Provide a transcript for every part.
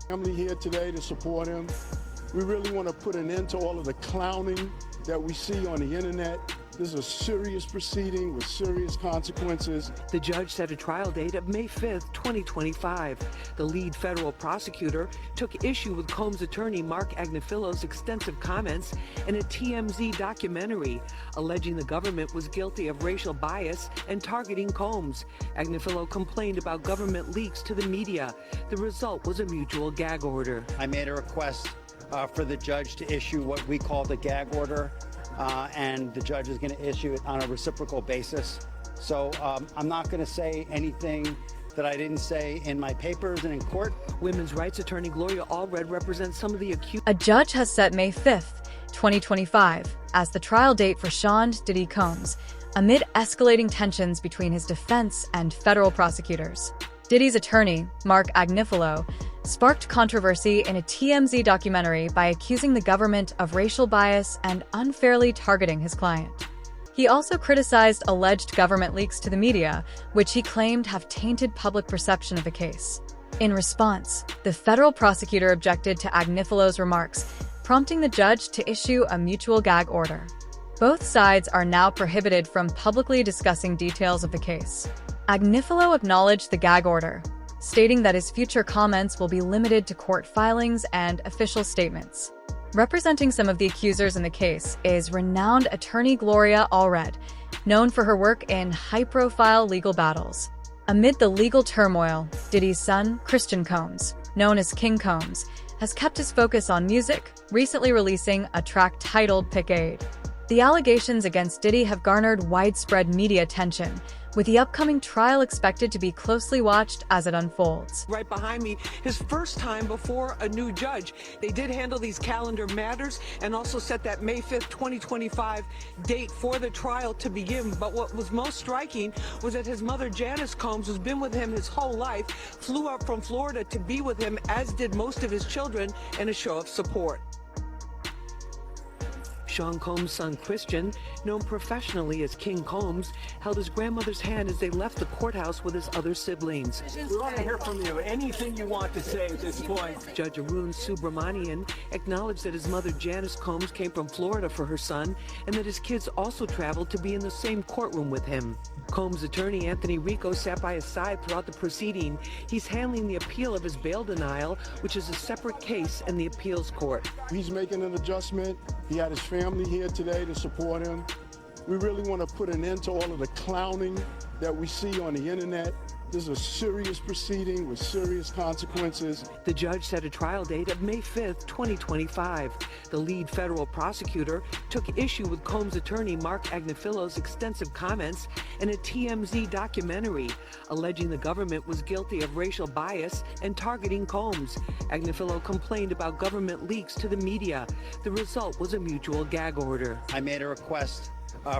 Family here today to support him. We really want to put an end to all of the clowning that we see on the internet. This is a serious proceeding with serious consequences. The judge set a trial date of May 5th, 2025. The lead federal prosecutor took issue with Combs' attorney Mark Agnifilos's extensive comments in a TMZ documentary, alleging the government was guilty of racial bias and targeting Combs. Agnifilo complained about government leaks to the media. The result was a mutual gag order. I made a request for the judge to issue what we call the gag order. And the judge is going to issue it on a reciprocal basis. So I'm not going to say anything that I didn't say in my papers and in court. Women's rights attorney Gloria Allred represents some of the accused. A judge has set May 5th, 2025, as the trial date for Sean Diddy Combs, amid escalating tensions between his defense and federal prosecutors. Diddy's attorney, Mark Agnifilo, sparked controversy in a TMZ documentary by accusing the government of racial bias and unfairly targeting his client. He also criticized alleged government leaks to the media, which he claimed have tainted public perception of the case. In response, the federal prosecutor objected to Agnifilo's remarks, prompting the judge to issue a mutual gag order. Both sides are now prohibited from publicly discussing details of the case. Agnifilo acknowledged the gag order, stating that his future comments will be limited to court filings and official statements. Representing some of the accusers in the case is renowned attorney Gloria Allred, known for her work in high-profile legal battles. Amid the legal turmoil, Diddy's son, Christian Combs, known as King Combs, has kept his focus on music, recently releasing a track titled Pick Aid. The allegations against Diddy have garnered widespread media attention, with the upcoming trial expected to be closely watched as it unfolds. Right behind me, his first time before a new judge. They did handle these calendar matters and also set that May 5th, 2025 date for the trial to begin. But what was most striking was that his mother, Janice Combs, who's been with him his whole life, flew up from Florida to be with him, as did most of his children, in a show of support. Sean Combs' son Christian, known professionally as King Combs, held his grandmother's hand as they left the courthouse with his other siblings. We want to hear from you. Anything you want to say at this point. Judge Arun Subramanian acknowledged that his mother Janice Combs came from Florida for her son and that his kids also traveled to be in the same courtroom with him. Combs' attorney Anthony Rico sat by his side throughout the proceeding. He's handling the appeal of his bail denial, which is a separate case in the appeals court. He's making an adjustment. He had his family here today to support him. We really want to put an end to all of the clowning that we see on the internet. This is a serious proceeding with serious consequences. The judge set a trial date of May 5th, 2025. The lead federal prosecutor took issue with Combs' attorney Mark Agnifilo's extensive comments in a TMZ documentary, alleging the government was guilty of racial bias and targeting Combs. Agnifilo complained about government leaks to the media. The result was a mutual gag order. I made a request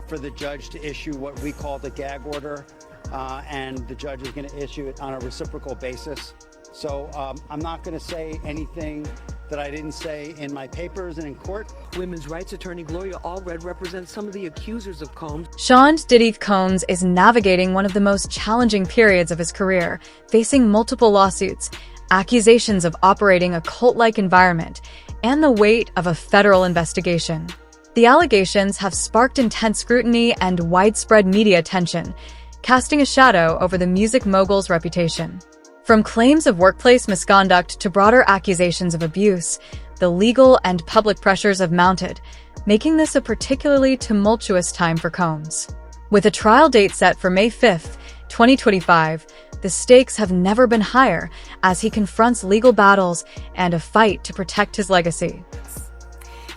for the judge to issue what we call the gag order. And the judge is going to issue it on a reciprocal basis. So I'm not going to say anything that I didn't say in my papers and in court. Women's rights attorney Gloria Allred represents some of the accusers of Combs. Sean Diddy Combs is navigating one of the most challenging periods of his career, facing multiple lawsuits, accusations of operating a cult-like environment, and the weight of a federal investigation. The allegations have sparked intense scrutiny and widespread media attention, casting a shadow over the music mogul's reputation. From claims of workplace misconduct to broader accusations of abuse, the legal and public pressures have mounted, making this a particularly tumultuous time for Combs. With a trial date set for May 5th, 2025, the stakes have never been higher as he confronts legal battles and a fight to protect his legacy.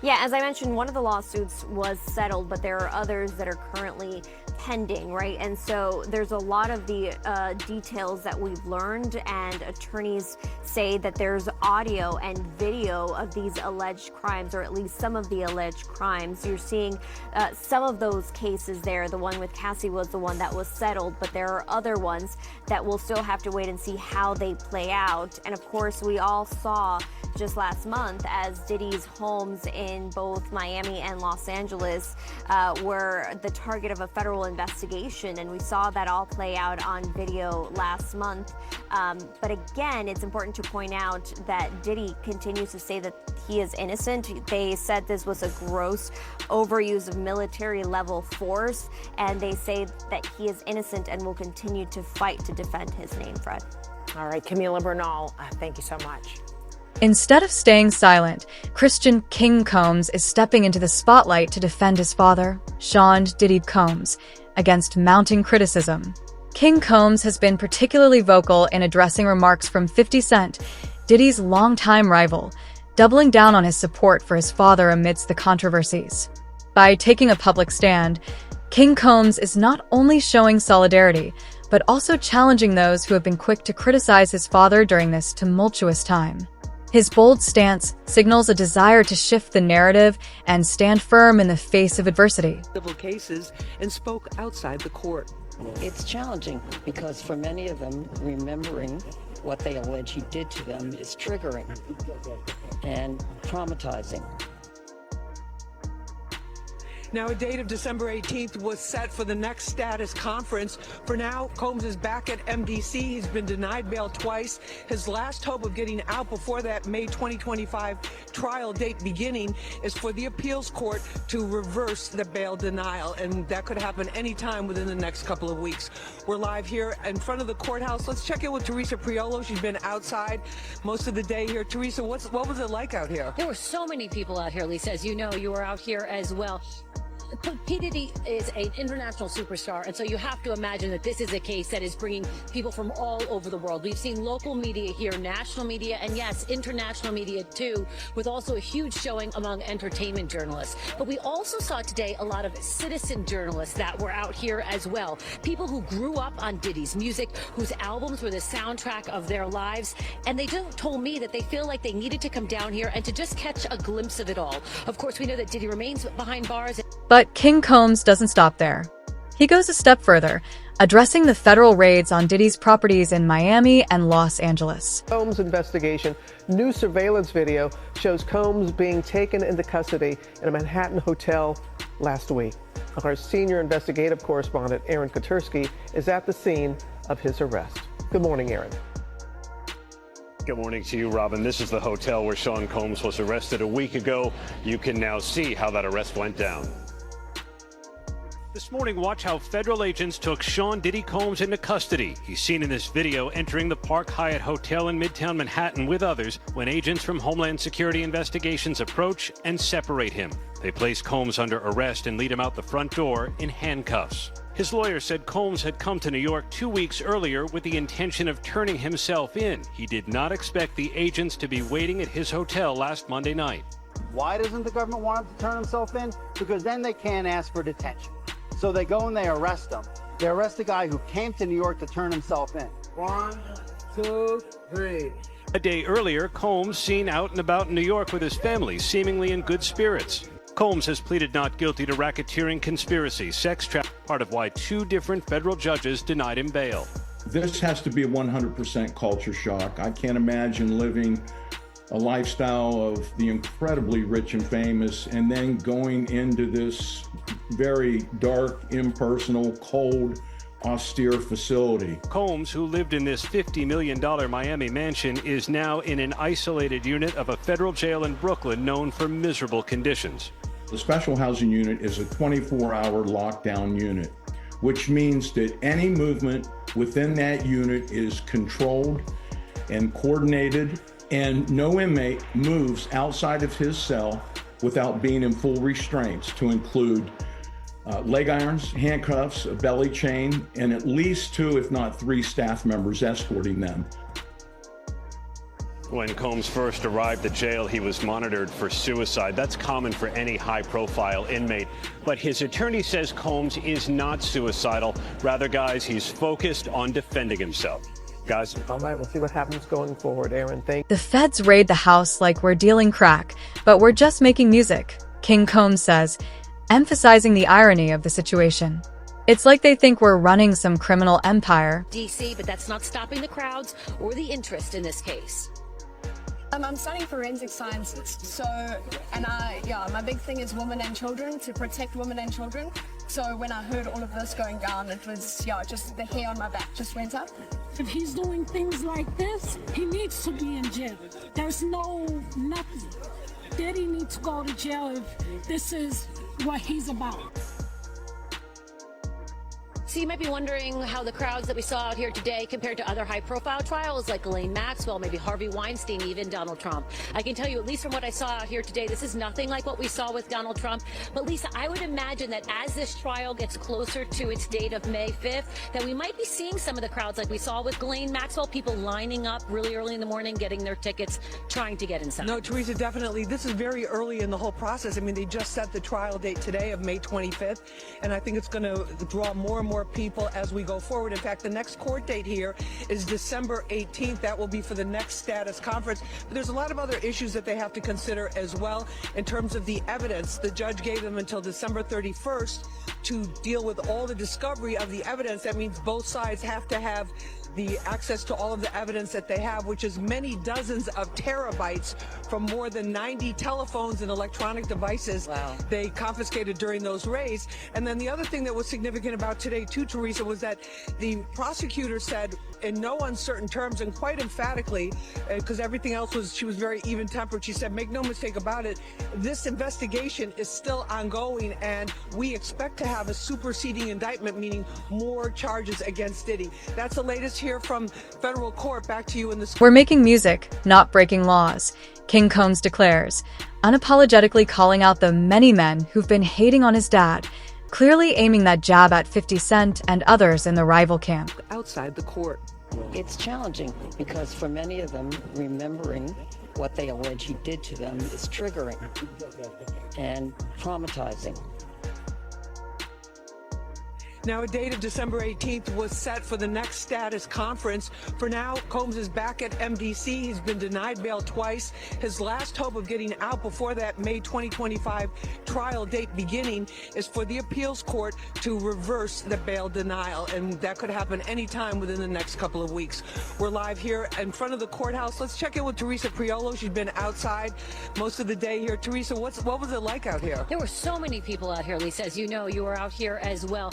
Yeah, as I mentioned, one of the lawsuits was settled, but there are others that are currently pending, right? And so there's a lot of the details that we've learned, and attorneys say that there's audio and video of these alleged crimes, or at least some of the alleged crimes. You're seeing some of those cases there. The one with Cassie was the one that was settled, but there are other ones that we'll still have to wait and see how they play out. And of course, we all saw just last month as Diddy's homes in in both Miami and Los Angeles were the target of a federal investigation, and we saw that all play out on video last month. But again, it's important to point out that Diddy continues to say that he is innocent. They said this was a gross overuse of military-level force, and they say that he is innocent and will continue to fight to defend his name, Fred. All right, Camila Bernal, thank you so much. Instead of staying silent, Christian King Combs is stepping into the spotlight to defend his father, Sean Diddy Combs, against mounting criticism. King Combs has been particularly vocal in addressing remarks from 50 Cent, Diddy's longtime rival, doubling down on his support for his father amidst the controversies. By taking a public stand, King Combs is not only showing solidarity, but also challenging those who have been quick to criticize his father during this tumultuous time. His bold stance signals a desire to shift the narrative and stand firm in the face of adversity. Civil cases and spoke outside the court. It's challenging because for many of them, remembering what they allege he did to them is triggering and traumatizing. Now, a date of December 18th was set for the next status conference. For now, Combs is back at MDC. He's been denied bail twice. His last hope of getting out before that May 2025 trial date beginning is for the appeals court to reverse the bail denial, and that could happen anytime within the next couple of weeks. We're live here in front of the courthouse. Let's check in with Teresa Priolo. She's been outside most of the day here. Teresa, what was it like out here? There were so many people out here, Lisa. As you know, you were out here as well. P. Diddy is an international superstar, and so you have to imagine that this is a case that is bringing people from all over the world. We've seen local media here, national media, and yes, international media too, with also a huge showing among entertainment journalists. But we also saw today a lot of citizen journalists that were out here as well. People who grew up on Diddy's music, whose albums were the soundtrack of their lives, and they told me that they feel like they needed to come down here and to just catch a glimpse of it all. Of course, we know that Diddy remains behind bars. But King Combs doesn't stop there. He goes a step further, addressing the federal raids on Diddy's properties in Miami and Los Angeles. Combs' investigation. New surveillance video shows Combs being taken into custody in a Manhattan hotel last week. Our senior investigative correspondent, Aaron Kotursky, is at the scene of his arrest. Good morning, Aaron. Good morning to you, Robin. This is the hotel where Sean Combs was arrested a week ago. You can now see how that arrest went down. This morning, watch how federal agents took Sean Diddy Combs into custody. He's seen in this video entering the Park Hyatt Hotel in Midtown Manhattan with others when agents from Homeland Security Investigations approach and separate him. They place Combs under arrest and lead him out the front door in handcuffs. His lawyer said Combs had come to New York 2 weeks earlier with the intention of turning himself in. He did not expect the agents to be waiting at his hotel last Monday night. Why doesn't the government want him to turn himself in? Because then they can't ask for detention. So they go and they arrest him. They arrest a guy who came to New York to turn himself in. 1, 2, 3. A day earlier, Combs seen out and about in New York with his family, seemingly in good spirits. Combs has pleaded not guilty to racketeering, conspiracy, sex trafficking, part of why 2 different federal judges denied him bail. This has to be a 100% culture shock. I can't imagine living a lifestyle of the incredibly rich and famous and then going into this very dark, impersonal, cold, austere facility. Combs, who lived in this $50 million Miami mansion, is now in an isolated unit of a federal jail in Brooklyn known for miserable conditions. The special housing unit is a 24-hour lockdown unit, which means that any movement within that unit is controlled and coordinated, and no inmate moves outside of his cell without being in full restraints, to include leg irons, handcuffs, a belly chain, and at least 2, if not 3 staff members escorting them. When Combs first arrived at jail, he was monitored for suicide. That's common for any high-profile inmate. But his attorney says Combs is not suicidal. Rather, guys, he's focused on defending himself. Guys? All right, we'll see what happens going forward, Aaron. Thank you. The feds raid the house like we're dealing crack, but we're just making music, King Combs says, emphasizing the irony of the situation. It's like they think we're running some criminal empire. DC, but that's not stopping the crowds or the interest in this case. I'm studying forensic sciences, so, and my big thing is women and children, to protect women and children. So when I heard all of this going down, it was, just the hair on my back just went up. If he's doing things like this, he needs to be in jail. There's nothing. Diddy needs to go to jail if this is what he's about. So you might be wondering how the crowds that we saw out here today compared to other high-profile trials like Ghislaine Maxwell, maybe Harvey Weinstein, even Donald Trump. I can tell you, at least from what I saw out here today, this is nothing like what we saw with Donald Trump. But Lisa, I would imagine that as this trial gets closer to its date of May 5th, that we might be seeing some of the crowds like we saw with Ghislaine Maxwell, people lining up really early in the morning, getting their tickets, trying to get inside. No, Teresa, definitely. This is very early in the whole process. I mean, they just set the trial date today of May 25th, and I think it's going to draw more and more people as we go forward. In fact, the next court date here is December 18th. That will be for the next status conference. But there's a lot of other issues that they have to consider as well in terms of the evidence. The judge gave them until December 31st to deal with all the discovery of the evidence. That means both sides have to have the access to all of the evidence that they have, which is many dozens of terabytes from more than 90 telephones and electronic devices they confiscated during those raids. And then the other thing that was significant about today too, Teresa, was that the prosecutor said in no uncertain terms and quite emphatically, because everything else was, she was very even-tempered, she said, make no mistake about it, this investigation is still ongoing and we expect to have a superseding indictment, meaning more charges against Diddy. That's the latest here from federal court. Back to you in the... We're making music, not breaking laws, King Combs declares, unapologetically calling out the many men who've been hating on his dad, clearly aiming that jab at 50 Cent and others in the rival camp. Outside the court. It's challenging because for many of them, remembering what they allege he did to them is triggering and traumatizing. Now, a date of December 18th was set for the next status conference. For now, Combs is back at MDC. He's been denied bail twice. His last hope of getting out before that May 2025 trial date beginning is for the appeals court to reverse the bail denial, and that could happen anytime within the next couple of weeks. We're live here in front of the courthouse. Let's check in with Teresa Priolo. She's been outside most of the day here. Teresa, what was it like out here? There were so many people out here, Lisa. As you know, you were out here as well.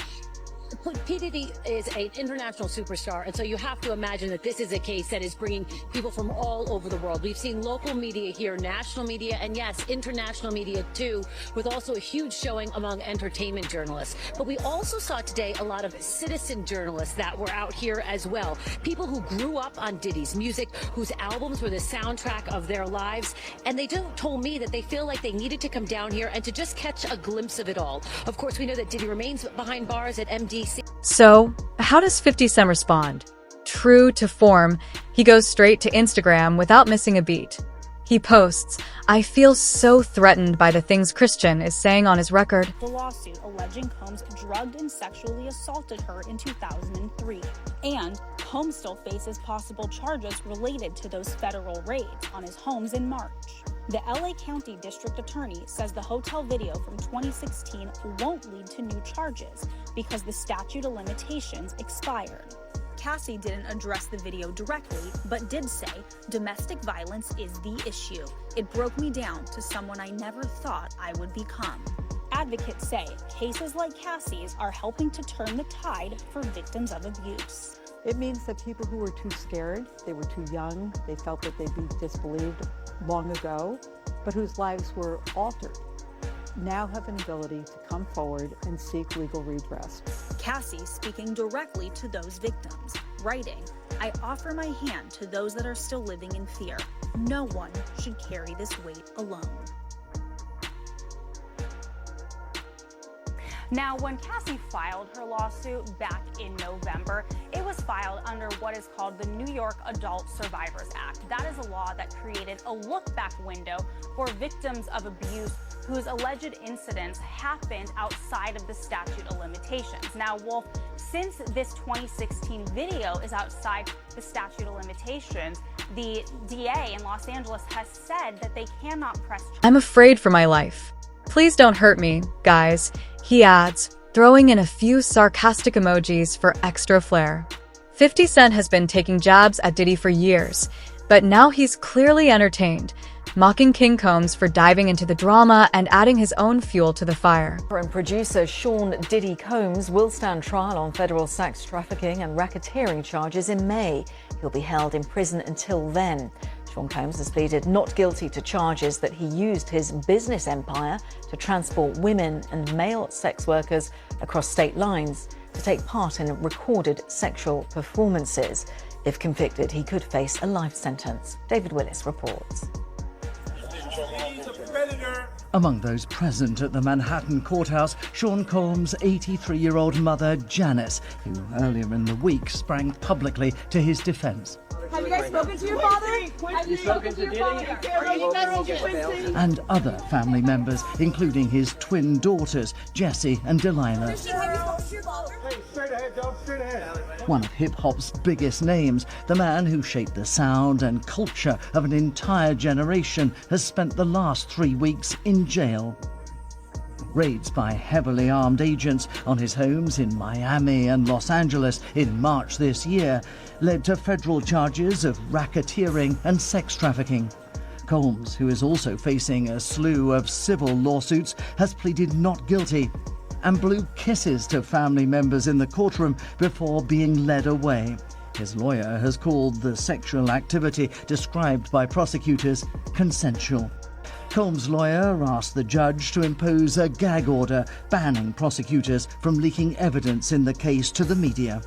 P. Diddy is an international superstar, and so you have to imagine that this is a case that is bringing people from all over the world. We've seen local media here, national media, and yes, international media too, with also a huge showing among entertainment journalists. But we also saw today a lot of citizen journalists that were out here as well. People who grew up on Diddy's music, whose albums were the soundtrack of their lives, and they told me that they feel like they needed to come down here and to just catch a glimpse of it all. Of course, we know that Diddy remains behind bars at MDC. So, how does 50 Cent respond? True to form, he goes straight to Instagram without missing a beat. He posts, "I feel so threatened by the things Christian is saying on his record." The lawsuit alleging Combs drugged and sexually assaulted her in 2003. And Combs still faces possible charges related to those federal raids on his homes in March. The LA County District Attorney says the hotel video from 2016 won't lead to new charges because the statute of limitations expired. Cassie didn't address the video directly, but did say, "Domestic violence is the issue. It broke me down to someone I never thought I would become." Advocates say cases like Cassie's are helping to turn the tide for victims of abuse. It means that people who were too scared, they were too young, they felt that they'd be disbelieved long ago, but whose lives were altered, now have an ability to come forward and seek legal redress. Cassie speaking directly to those victims, writing, "I offer my hand to those that are still living in fear. No one should carry this weight alone." Now, when Cassie filed her lawsuit back in November, it was filed under what is called the New York Adult Survivors Act. That is a law that created a look-back window for victims of abuse whose alleged incidents happened outside of the statute of limitations. Now, Wolf, since this 2016 video is outside the statute of limitations, the DA in Los Angeles has said that they cannot press... "I'm afraid for my life. Please don't hurt me, guys," he adds, throwing in a few sarcastic emojis for extra flair. 50 Cent has been taking jabs at Diddy for years. But now he's clearly entertained, mocking King Combs for diving into the drama and adding his own fuel to the fire. And producer Sean Diddy Combs will stand trial on federal sex trafficking and racketeering charges in May. He'll be held in prison until then. Sean Combs has pleaded not guilty to charges that he used his business empire to transport women and male sex workers across state lines to take part in recorded sexual performances. If convicted, he could face a life sentence. David Willis reports. Among those present at the Manhattan courthouse, Sean Combs' 83-year-old mother, Janice, who earlier in the week sprang publicly to his defense. Have you guys spoken to your father? Have you spoken to your father? Are you guys And other family members, including his twin daughters, Jessie and Delilah. One of hip-hop's biggest names, the man who shaped the sound and culture of an entire generation, has spent the last 3 weeks in jail. Raids by heavily armed agents on his homes in Miami and Los Angeles in March this year led to federal charges of racketeering and sex trafficking. Combs, who is also facing a slew of civil lawsuits, has pleaded not guilty and blew kisses to family members in the courtroom before being led away. His lawyer has called the sexual activity described by prosecutors consensual. Combs' lawyer asked the judge to impose a gag order banning prosecutors from leaking evidence in the case to the media.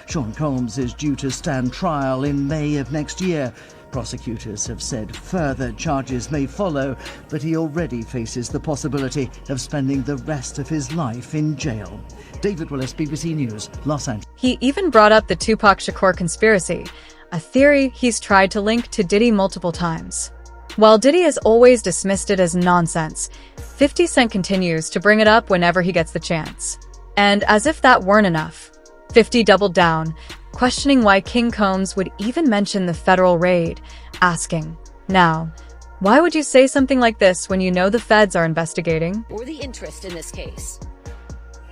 Sean Combs is due to stand trial in May of next year. Prosecutors have said further charges may follow, but he already faces the possibility of spending the rest of his life in jail. David Willis, BBC News, Los Angeles. He even brought up the Tupac Shakur conspiracy, a theory he's tried to link to Diddy multiple times. While Diddy has always dismissed it as nonsense, 50 Cent continues to bring it up whenever he gets the chance. And as if that weren't enough, 50 doubled down, questioning why King Combs would even mention the federal raid, asking, "Now, why would you say something like this when you know the feds are investigating?" Or the interest in this case.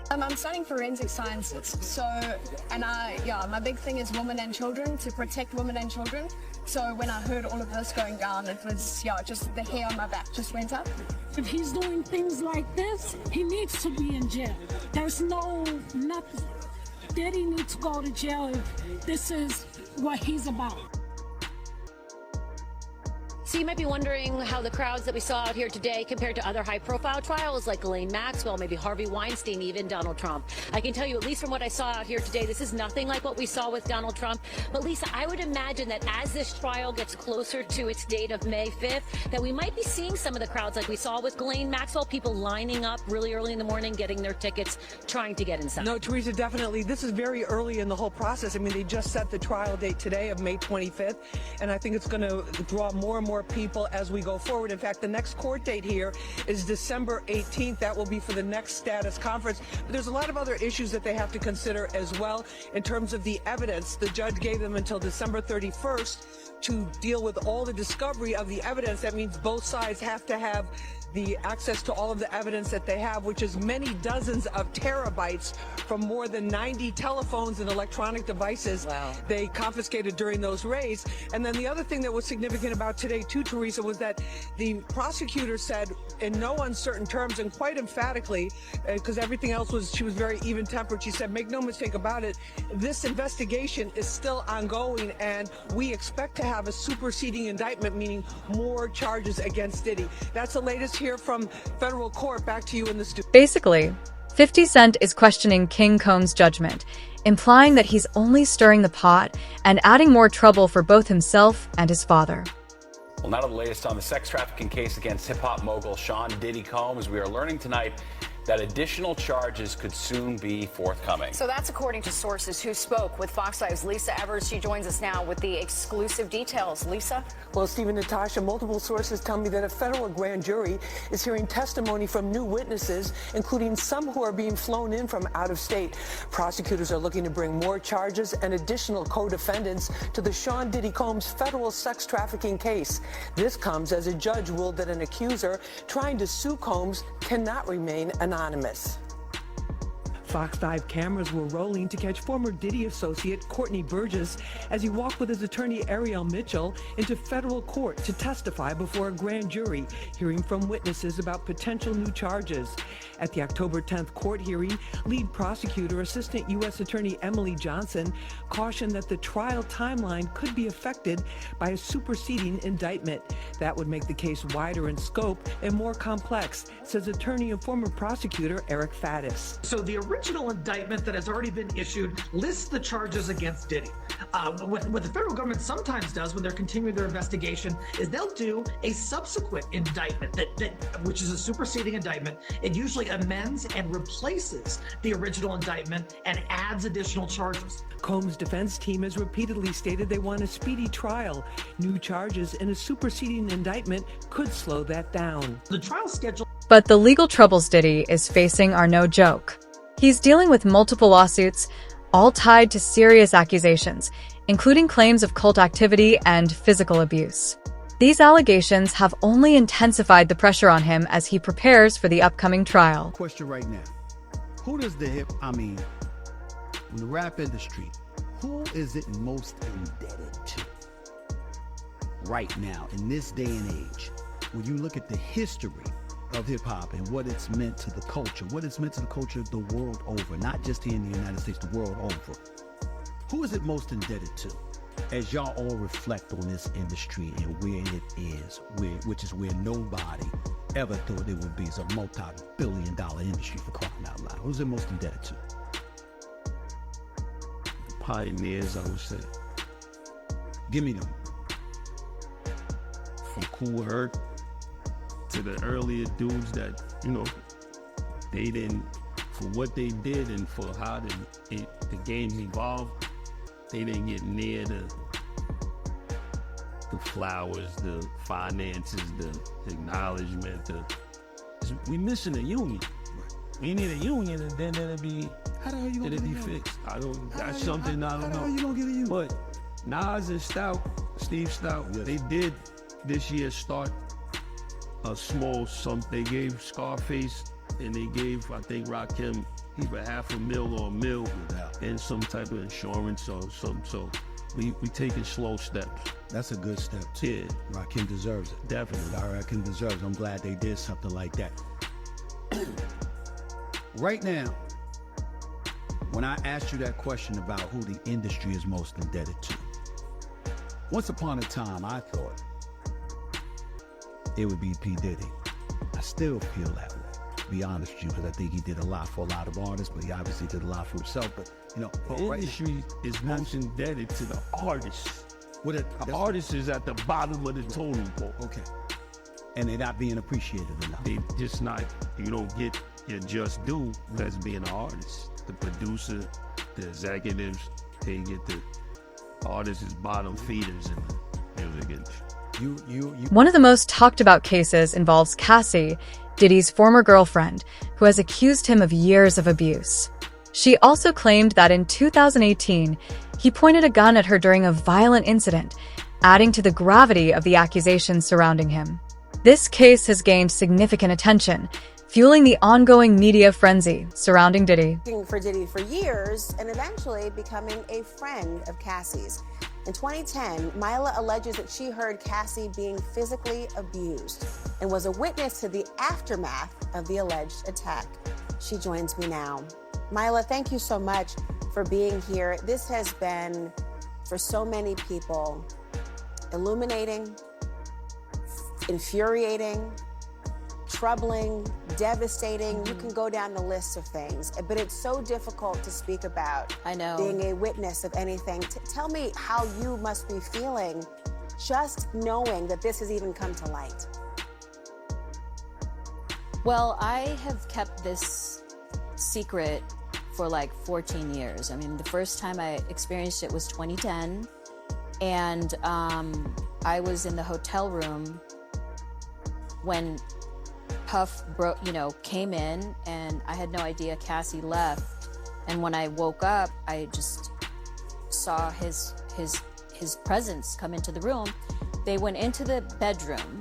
I'm studying forensic sciences, my big thing is women and children, to protect women and children. So when I heard all of this going down, it was, just the hair on my back just went up. If he's doing things like this, he needs to be in jail. There's nothing. Diddy needs to go to jail if this is what he's about. So you might be wondering how the crowds that we saw out here today compared to other high-profile trials like Ghislaine Maxwell, maybe Harvey Weinstein, even Donald Trump. I can tell you, at least from what I saw out here today, this is nothing like what we saw with Donald Trump. But Lisa, I would imagine that as this trial gets closer to its date of May 5th, that we might be seeing some of the crowds like we saw with Ghislaine Maxwell, people lining up really early in the morning, getting their tickets, trying to get inside. No, Teresa, definitely. This is very early in the whole process. I mean, they just set the trial date today of May 25th, and I think it's going to draw more and more people as we go forward. In fact, the next court date here is December 18th. That will be for the next status conference. But there's a lot of other issues that they have to consider as well in terms of the evidence. The judge gave them until December 31st to deal with all the discovery of the evidence. That means both sides have to have the access to all of the evidence that they have, which is many dozens of terabytes from more than 90 telephones and electronic devices they confiscated during those raids. And then the other thing that was significant about today too, Teresa, was that the prosecutor said in no uncertain terms and quite emphatically, because everything else she was very even-tempered, she said, make no mistake about it, this investigation is still ongoing and we expect to have a superseding indictment, meaning more charges against Diddy. That's the latest here from federal court. Back to you in the studio. Basically, 50 Cent is questioning King Combs' judgment, implying that he's only stirring the pot and adding more trouble for both himself and his father. Well, now to the latest on the sex trafficking case against hip-hop mogul Sean Diddy Combs. We are learning tonight that additional charges could soon be forthcoming. So that's according to sources who spoke with Fox 5's Lisa Evers. She joins us now with the exclusive details. Lisa? Well, Stephen, Natasha, multiple sources tell me that a federal grand jury is hearing testimony from new witnesses, including some who are being flown in from out of state. Prosecutors are looking to bring more charges and additional co-defendants to the Sean Diddy Combs federal sex trafficking case. This comes as a judge ruled that an accuser trying to sue Combs cannot remain anonymous. Fox 5 cameras were rolling to catch former Diddy associate Courtney Burgess as he walked with his attorney Ariel Mitchell into federal court to testify before a grand jury, hearing from witnesses about potential new charges. At the October 10th court hearing, lead prosecutor Assistant U.S. Attorney Emily Johnson cautioned that the trial timeline could be affected by a superseding indictment. That would make the case wider in scope and more complex, says attorney and former prosecutor Eric Faddis. So the original indictment that has already been issued lists the charges against Diddy. What the federal government sometimes does when they're continuing their investigation is they'll do a subsequent indictment which is a superseding indictment. It usually amends and replaces the original indictment and adds additional charges. Combs' defense team has repeatedly stated they want a speedy trial. New charges in a superseding indictment could slow that down. The trial schedule. But the legal troubles Diddy is facing are no joke. He's dealing with multiple lawsuits, all tied to serious accusations, including claims of cult activity and physical abuse. These allegations have only intensified the pressure on him as he prepares for the upcoming trial. Question right now. Who does in the rap industry, who is it most indebted to right now in this day and age? When you look at the history of hip hop and what it's meant to the culture, the world over, not just here in the United States, the world over. Who is it most indebted to? As y'all all reflect on this industry and where it is, which is where nobody ever thought it would be. It's a multi-billion-dollar industry, for crying out loud. Who's it most indebted to? Pioneers, I would say. Give me them. From Kool Herc to the earlier dudes that, they didn't, for what they did and for how the game evolved, they didn't get near the flowers, the finances, the acknowledgement. We missing a union. We need a union, and then it'll be. How the hell you gonna be fixed? That's something I don't know. How the hell you gonna get a union? But Nas and Steve Stout, yes. They did this year start a small something. They gave Scarface and they gave, I think, Rakim either $500,000 or $1 million and some type of insurance or something. So we taking slow steps. That's a good step too. Yeah. Rakim deserves it. Definitely. Rakim deserves it. I'm glad they did something like that. Right now, when I asked you that question about who the industry is most indebted to, once upon a time I thought it would be P. Diddy. I still feel that way, to be honest with you, because I think he did a lot for a lot of artists, but he obviously did a lot for himself. But the industry is most indebted to the artists. The artist is at the bottom of the totem pole. Okay. And they're not being appreciated enough. They just not, you don't get your just due as being an artist. The producer, the executives, they get the artists as bottom feeders in the music industry. One of the most talked about cases involves Cassie, Diddy's former girlfriend, who has accused him of years of abuse. She also claimed that in 2018, he pointed a gun at her during a violent incident, adding to the gravity of the accusations surrounding him. This case has gained significant attention, fueling the ongoing media frenzy surrounding Diddy. Working for Diddy for years and eventually becoming a friend of Cassie's. In 2010, Mila alleges that she heard Cassie being physically abused and was a witness to the aftermath of the alleged attack. She joins me now. Mila, thank you so much for being here. This has been, for so many people, illuminating, infuriating, troubling, devastating. You can go down the list of things, but it's so difficult to speak about. I know. Being a witness of anything. Tell me how you must be feeling just knowing that this has even come to light. Well, I have kept this secret for like 14 years. I mean, the first time I experienced it was 2010, and I was in the hotel room when Puff came in, and I had no idea Cassie left. And when I woke up, I just saw his presence come into the room. They went into the bedroom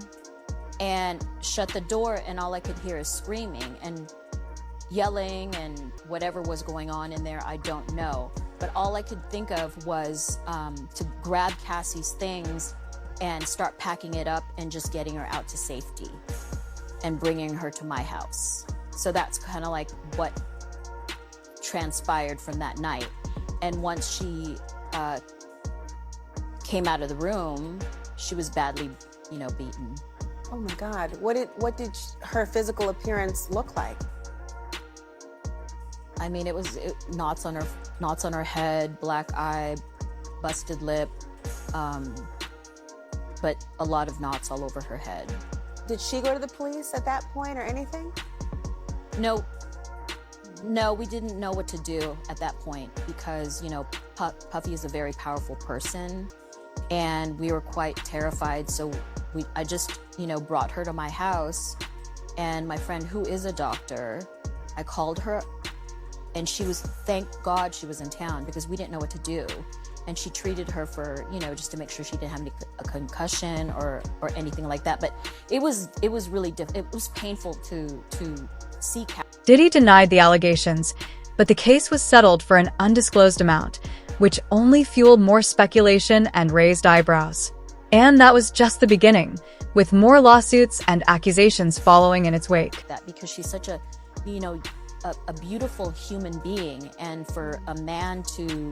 and shut the door, and all I could hear is screaming. And yelling and whatever was going on in there, I don't know. But all I could think of was to grab Cassie's things and start packing it up and just getting her out to safety and bringing her to my house. So that's kind of like what transpired from that night. And once she came out of the room, she was badly, beaten. Oh my God. What did her physical appearance look like? I mean, it was knots on her head, black eye, busted lip, but a lot of knots all over her head. Did she go to the police at that point or anything? No, we didn't know what to do at that point because, Puffy is a very powerful person and we were quite terrified. So I just, brought her to my house, and my friend who is a doctor, I called her, and thank God she was in town because we didn't know what to do. And she treated her for, just to make sure she didn't have a concussion or anything like that. But it was really it was painful to see. Diddy denied the allegations, but the case was settled for an undisclosed amount, which only fueled more speculation and raised eyebrows. And that was just the beginning, with more lawsuits and accusations following in its wake. That because she's such a beautiful human being, and for a man to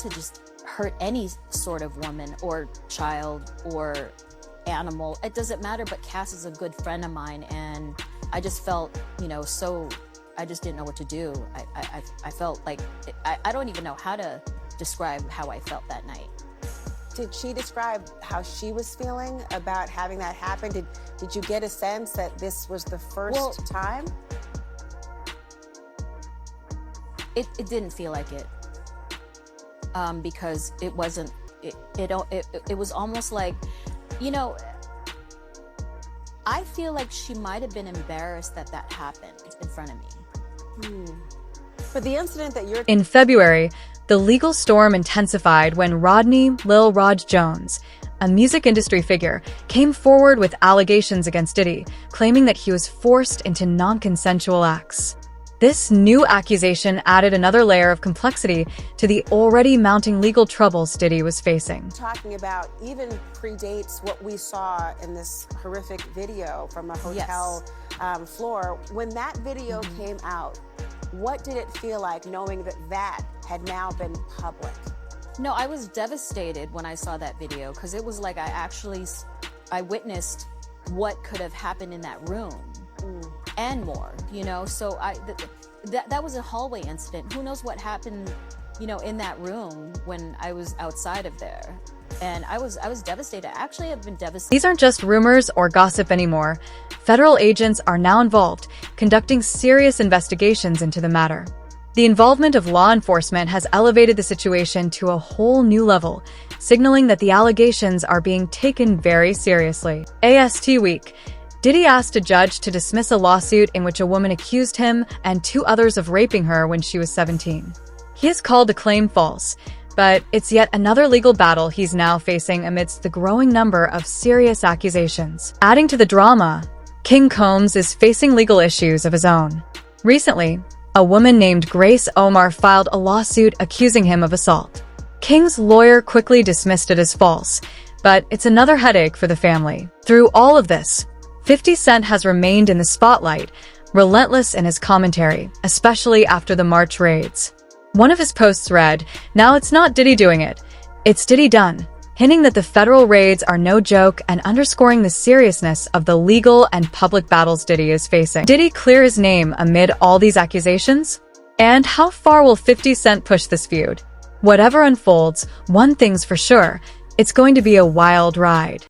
just hurt any sort of woman or child or animal, it doesn't matter. But Cass is a good friend of mine, and I just felt, I just didn't know what to do. I felt like, I don't even know how to describe how I felt that night. Did she describe how she was feeling about having that happen? Did you get a sense that this was the first time? It didn't feel like it, because it wasn't. It was almost like, I feel like she might have been embarrassed that happened in front of me. But the incident that you're... In February, the legal storm intensified when Rodney Lil Rod Jones, a music industry figure, came forward with allegations against Diddy, claiming that he was forced into non-consensual acts. This new accusation added another layer of complexity to the already mounting legal troubles Diddy was facing. Talking about even predates what we saw in this horrific video from a hotel floor. When that video came out, what did it feel like knowing that had now been public? No, I was devastated when I saw that video because it was like I witnessed what could have happened in that room. And more, so that was a hallway incident. Who knows what happened, in that room when I was outside of there. And I was devastated. Actually, I've been devastated. These aren't just rumors or gossip anymore. Federal agents are now involved, conducting serious investigations into the matter. The involvement of law enforcement has elevated the situation to a whole new level, signaling that the allegations are being taken very seriously. AST Week. Diddy asked a judge to dismiss a lawsuit in which a woman accused him and 2 others of raping her when she was 17. He has called the claim false, but it's yet another legal battle he's now facing amidst the growing number of serious accusations. Adding to the drama, King Combs is facing legal issues of his own. Recently, a woman named Grace Omar filed a lawsuit accusing him of assault. King's lawyer quickly dismissed it as false, but it's another headache for the family. Through all of this, 50 Cent has remained in the spotlight, relentless in his commentary, especially after the March raids. One of his posts read, "Now it's not Diddy doing it, it's Diddy done," hinting that the federal raids are no joke and underscoring the seriousness of the legal and public battles Diddy is facing. Did he clear his name amid all these accusations? And how far will 50 Cent push this feud? Whatever unfolds, one thing's for sure, it's going to be a wild ride.